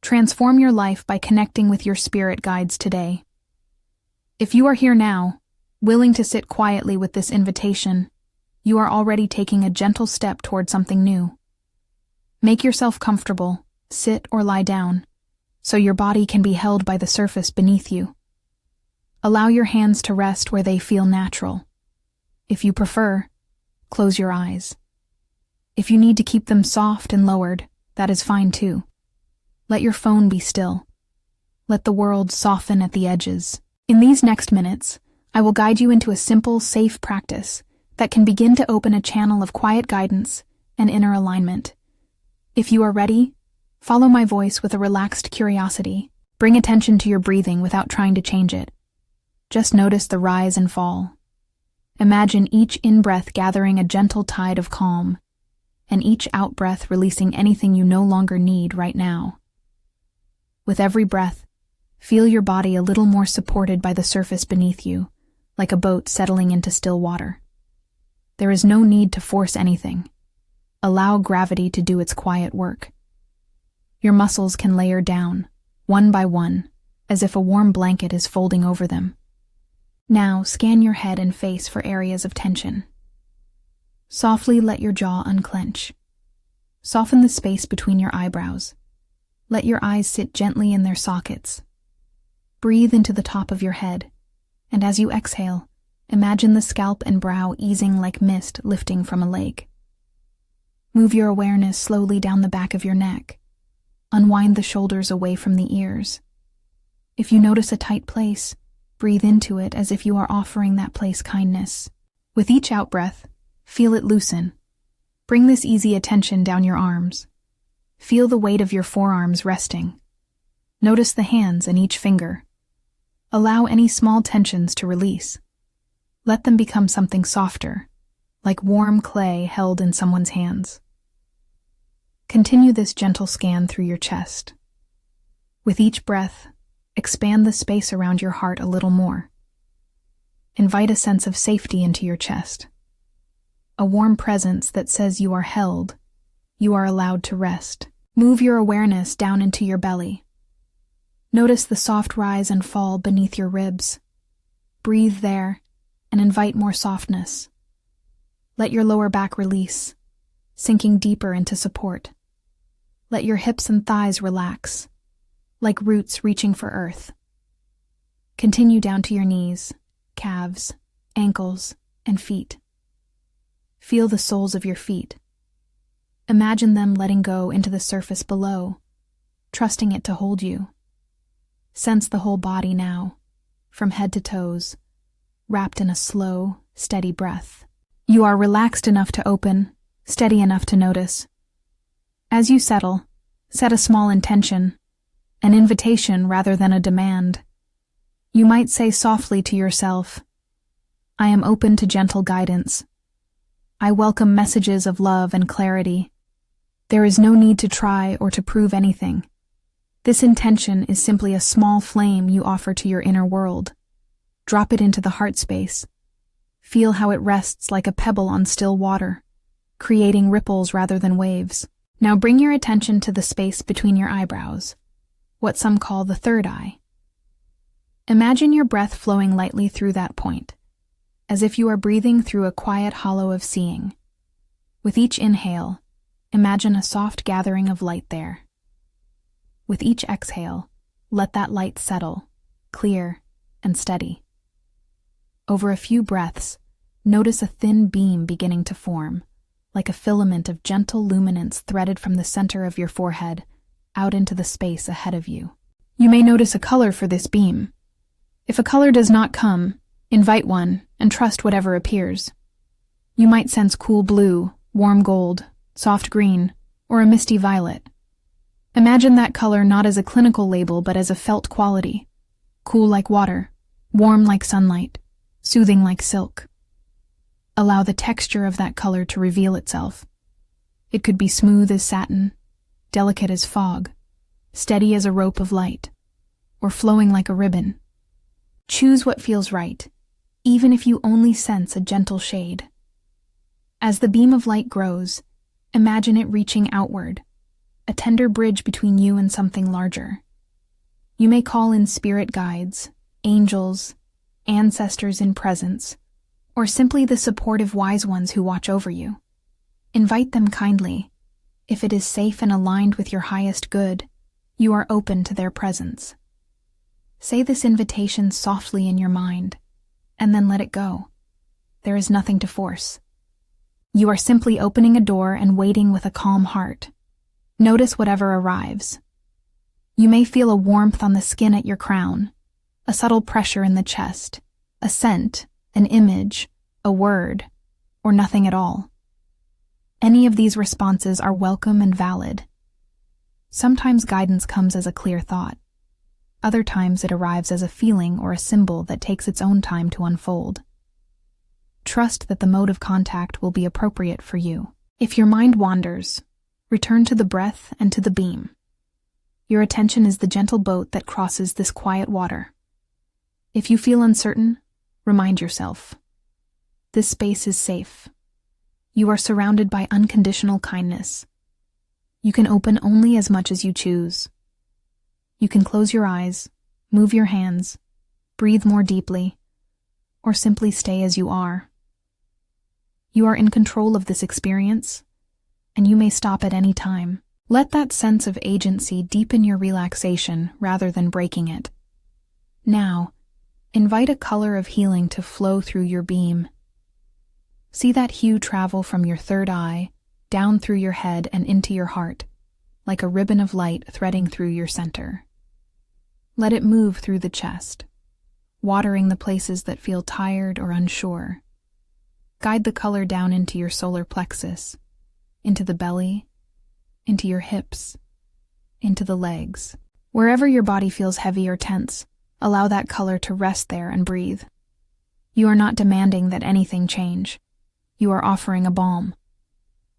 Transform your life by connecting with your spirit guides today. If you are here now, willing to sit quietly with this invitation, you are already taking a gentle step toward something new. Make yourself comfortable, sit or lie down, so your body can be held by the surface beneath you. Allow your hands to rest where they feel natural. If you prefer, close your eyes. If you need to keep them soft and lowered, that is fine too. Let your phone be still. Let the world soften at the edges. In these next minutes, I will guide you into a simple, safe practice that can begin to open a channel of quiet guidance and inner alignment. If you are ready, follow my voice with a relaxed curiosity. Bring attention to your breathing without trying to change it. Just notice the rise and fall. Imagine each in-breath gathering a gentle tide of calm, and each out-breath releasing anything you no longer need right now. With every breath, feel your body a little more supported by the surface beneath you, like a boat settling into still water. There is no need to force anything. Allow gravity to do its quiet work. Your muscles can layer down, one by one, as if a warm blanket is folding over them. Now, scan your head and face for areas of tension. Softly let your jaw unclench. Soften the space between your eyebrows. Let your eyes sit gently in their sockets. Breathe into the top of your head, and as you exhale, imagine the scalp and brow easing like mist lifting from a lake. Move your awareness slowly down the back of your neck. Unwind the shoulders away from the ears. If you notice a tight place, breathe into it as if you are offering that place kindness. With each out-breath, feel it loosen. Bring this easy attention down your arms. Feel the weight of your forearms resting. Notice the hands and each finger. Allow any small tensions to release. Let them become something softer, like warm clay held in someone's hands. Continue this gentle scan through your chest. With each breath, expand the space around your heart a little more. Invite a sense of safety into your chest. A warm presence that says you are held, you are allowed to rest. Move your awareness down into your belly. Notice the soft rise and fall beneath your ribs. Breathe there and invite more softness. Let your lower back release, sinking deeper into support. Let your hips and thighs relax, like roots reaching for earth. Continue down to your knees, calves, ankles, and feet. Feel the soles of your feet. Imagine them letting go into the surface below, trusting it to hold you. Sense the whole body now, from head to toes, wrapped in a slow, steady breath. You are relaxed enough to open, steady enough to notice. As you settle, set a small intention, an invitation rather than a demand. You might say softly to yourself, I am open to gentle guidance. I welcome messages of love and clarity. There is no need to try or to prove anything. This intention is simply a small flame you offer to your inner world. Drop it into the heart space. Feel how it rests like a pebble on still water, creating ripples rather than waves. Now bring your attention to the space between your eyebrows, what some call the third eye. Imagine your breath flowing lightly through that point, as if you are breathing through a quiet hollow of seeing. With each inhale, imagine a soft gathering of light there. With each exhale, let that light settle, clear and steady. Over a few breaths, notice a thin beam beginning to form, like a filament of gentle luminance threaded from the center of your forehead out into the space ahead of you. You may notice a color for this beam. If a color does not come, invite one and trust whatever appears. You might sense cool blue, warm gold, soft green, or a misty violet. Imagine that color not as a clinical label but as a felt quality. Cool like water, warm like sunlight, soothing like silk. Allow the texture of that color to reveal itself. It could be smooth as satin, delicate as fog, steady as a rope of light, or flowing like a ribbon. Choose what feels right, even if you only sense a gentle shade. As the beam of light grows, imagine it reaching outward, a tender bridge between you and something larger. You may call in spirit guides, angels, ancestors in presence, or simply the supportive wise ones who watch over you. Invite them kindly. If it is safe and aligned with your highest good, you are open to their presence. Say this invitation softly in your mind, and then let it go. There is nothing to force. You are simply opening a door and waiting with a calm heart. Notice whatever arrives. You may feel a warmth on the skin at your crown, a subtle pressure in the chest, a scent, an image, a word, or nothing at all. Any of these responses are welcome and valid. Sometimes guidance comes as a clear thought. Other times it arrives as a feeling or a symbol that takes its own time to unfold. Trust that the mode of contact will be appropriate for you. If your mind wanders, return to the breath and to the beam. Your attention is the gentle boat that crosses this quiet water. If you feel uncertain, remind yourself. This space is safe. You are surrounded by unconditional kindness. You can open only as much as you choose. You can close your eyes, move your hands, breathe more deeply, or simply stay as you are. You are in control of this experience, and you may stop at any time. Let that sense of agency deepen your relaxation rather than breaking it. Now, invite a color of healing to flow through your beam. See that hue travel from your third eye, down through your head and into your heart, like a ribbon of light threading through your center. Let it move through the chest, watering the places that feel tired or unsure. Guide the color down into your solar plexus, into the belly, into your hips, into the legs. Wherever your body feels heavy or tense, allow that color to rest there and breathe. You are not demanding that anything change. You are offering a balm.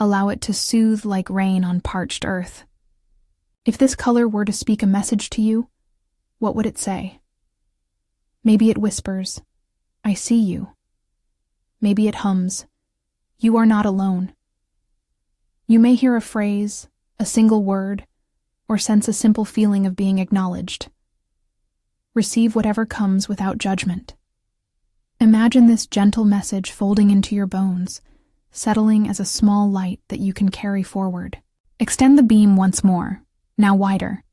Allow it to soothe like rain on parched earth. If this color were to speak a message to you, what would it say? Maybe it whispers, "I see you." Maybe it hums, "You are not alone." You may hear a phrase, a single word, or sense a simple feeling of being acknowledged. Receive whatever comes without judgment. Imagine this gentle message folding into your bones, settling as a small light that you can carry forward. Extend the beam once more, now wider.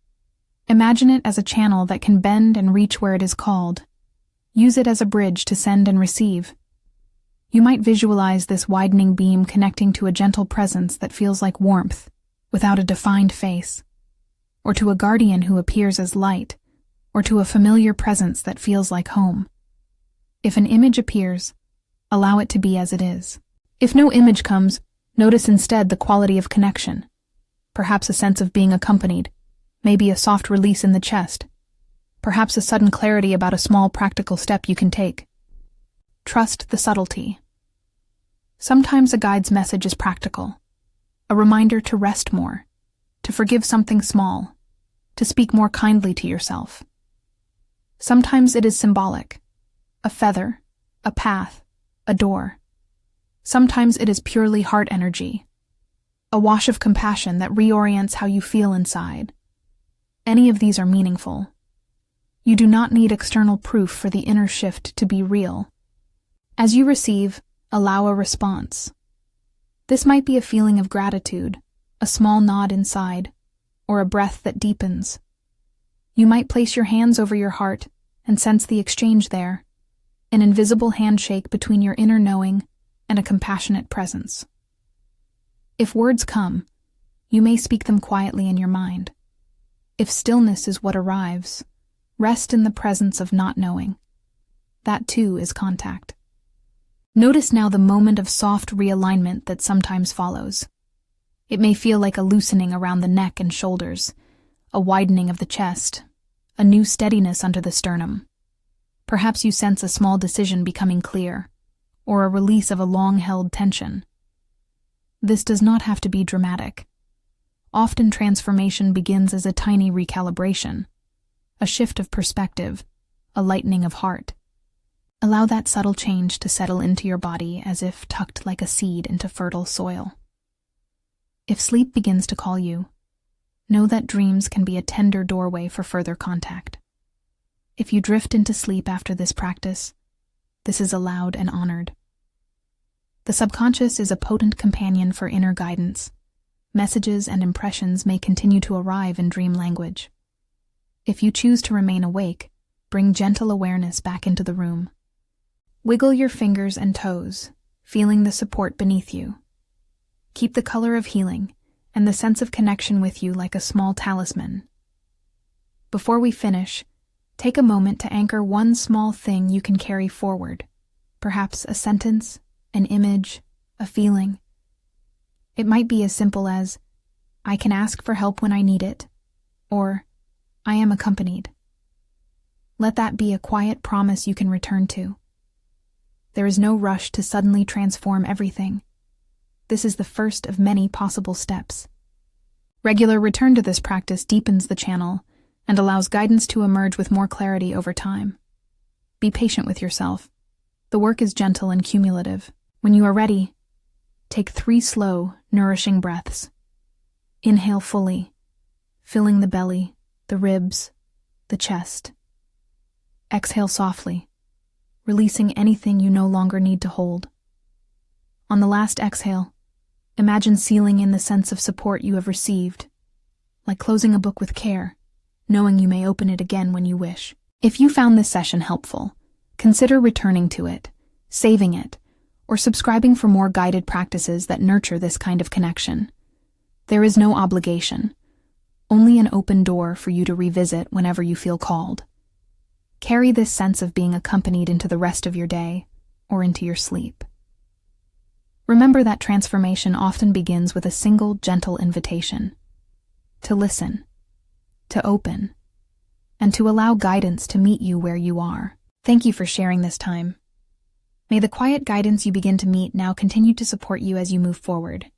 Imagine it as a channel that can bend and reach where it is called. Use it as a bridge to send and receive. You might visualize this widening beam connecting to a gentle presence that feels like warmth, without a defined face, or to a guardian who appears as light, or to a familiar presence that feels like home. If an image appears, allow it to be as it is. If no image comes, notice instead the quality of connection. Perhaps a sense of being accompanied, maybe a soft release in the chest, perhaps a sudden clarity about a small practical step you can take. Trust the subtlety. Sometimes a guide's message is practical, a reminder to rest more, to forgive something small, to speak more kindly to yourself. Sometimes it is symbolic, a feather, a path, a door. Sometimes it is purely heart energy, a wash of compassion that reorients how you feel inside. Any of these are meaningful. You do not need external proof for the inner shift to be real. As you receive, allow a response. This might be a feeling of gratitude, a small nod inside, or a breath that deepens. You might place your hands over your heart and sense the exchange there, an invisible handshake between your inner knowing and a compassionate presence. If words come, you may speak them quietly in your mind. If stillness is what arrives, rest in the presence of not knowing. That too is contact. Notice now the moment of soft realignment that sometimes follows. It may feel like a loosening around the neck and shoulders, a widening of the chest, a new steadiness under the sternum. Perhaps you sense a small decision becoming clear, or a release of a long-held tension. This does not have to be dramatic. Often transformation begins as a tiny recalibration, a shift of perspective, a lightening of heart. Allow that subtle change to settle into your body as if tucked like a seed into fertile soil. If sleep begins to call you, Know that dreams can be a tender doorway for further contact. If you drift into sleep after this practice, this is allowed and honored. The subconscious is a potent companion for inner guidance. Messages and impressions may continue to arrive in dream language. If you choose to remain awake, bring gentle awareness back into the room. Wiggle your fingers and toes, feeling the support beneath you. Keep the color of healing and the sense of connection with you like a small talisman. Before we finish, take a moment to anchor one small thing you can carry forward, perhaps a sentence, an image, a feeling. It might be as simple as, "I can ask for help when I need it," or "I am accompanied." Let that be a quiet promise you can return to. There is no rush to suddenly transform everything. This is the first of many possible steps. Regular return to this practice deepens the channel and allows guidance to emerge with more clarity over time. Be patient with yourself. The work is gentle and cumulative. When you are ready, take 3 slow, nourishing breaths. Inhale fully, filling the belly, the ribs, the chest. Exhale softly, releasing anything you no longer need to hold. On the last exhale, imagine sealing in the sense of support you have received, like closing a book with care, knowing you may open it again when you wish. If you found this session helpful, consider returning to it, saving it, or subscribing for more guided practices that nurture this kind of connection. There is no obligation, only an open door for you to revisit whenever you feel called. Carry this sense of being accompanied into the rest of your day or into your sleep. Remember that transformation often begins with a single gentle invitation: to listen, to open, and to allow guidance to meet you where you are. Thank you for sharing this time. May the quiet guidance you begin to meet now continue to support you as you move forward.